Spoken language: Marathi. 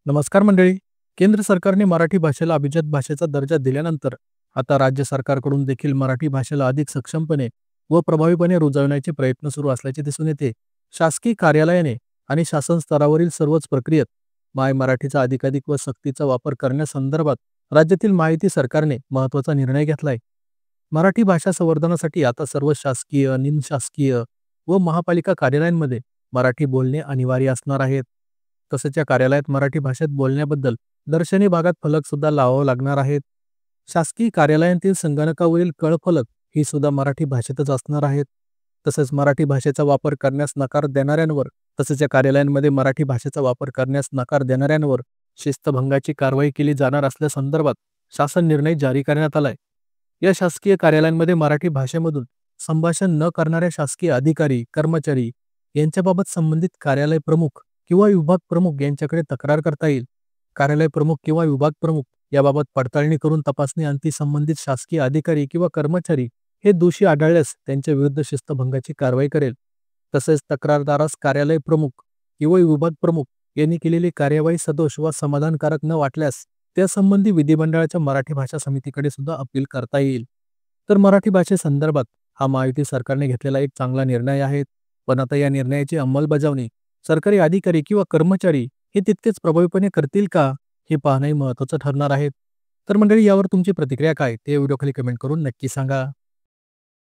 नमस्कार मंडळी. केंद्र सरकारने मराठी भाषेला अभिजात भाषेचा दर्जा दिल्यानंतर आता राज्य सरकारकडून देखील मराठी भाषेला अधिक सक्षमपणे व प्रभावीपणे रुजवण्याचे प्रयत्न सुरू असल्याचे दिसून येते. शासकीय कार्यालयाने आणि शासन स्तरावरील सर्वच प्रक्रियेत माय मराठीचा अधिकाधिक व सक्तीचा वापर करण्यासंदर्भात राज्यातील माहिती सरकारने महत्त्वाचा निर्णय घेतलाय. मराठी भाषा संवर्धनासाठी आता सर्व शासकीय, निमशासकीय व महापालिका कार्यालयांमध्ये मराठी बोलणे अनिवार्य असणार आहेत. तसेच या कार्यालयात मराठी भाषेत बोलण्याबद्दल दर्शनी भागात फलक सुद्धा लावावे लागणार आहेत. शासकीय कार्यालयांतील संगणकावरील कळफलक ही सुद्धा मराठी भाषेतच असणार आहेत. तसेच मराठी भाषेचा वापर करण्यास नकार देणाऱ्यांवर तसेच या कार्यालयांमध्ये मराठी भाषेचा वापर करण्यास नकार देणाऱ्यांवर शिस्तभंगाची कारवाई केली जाणार असल्यासंदर्भात शासन निर्णय जारी करण्यात आलाय. या शासकीय कार्यालयांमध्ये मराठी भाषेमधून संभाषण न करणाऱ्या शासकीय अधिकारी, कर्मचारी यांच्याबाबत संबंधित कार्यालय प्रमुख किंवा विभाग प्रमुख यांच्याकडे तक्रार करता येईल. कार्यालय प्रमुख किंवा विभाग प्रमुख याबाबत पडताळणी करून तपासणी अंती संबंधित शासकीय अधिकारी किंवा कर्मचारी हे दोषी आढळल्यास त्यांच्या विरुद्ध शिस्तभंगाची कारवाई करेल. तसेच तक्रारदारास कार्यालय प्रमुख किंवा विभाग प्रमुख यांनी केलेली कार्यवाही सदोष व समाधानकारक न वाटल्यास त्यासंबंधी विधिमंडळाच्या मराठी भाषा समितीकडे सुद्धा अपील करता येईल. तर मराठी भाषेसंदर्भात हा महायुती सरकारने घेतलेला एक चांगला निर्णय आहे. पण आता या निर्णयाची अंमलबजावणी सरकारी अधिकारी किंवा कर्मचारी हे तितकेच प्रभावीपणे करतील का, हे पाहणंही महत्त्वाचं ठरणार आहे. तर मंडळी, यावर तुमची प्रतिक्रिया काय ते व्हिडिओ खाली कमेंट करून नक्की सांगा.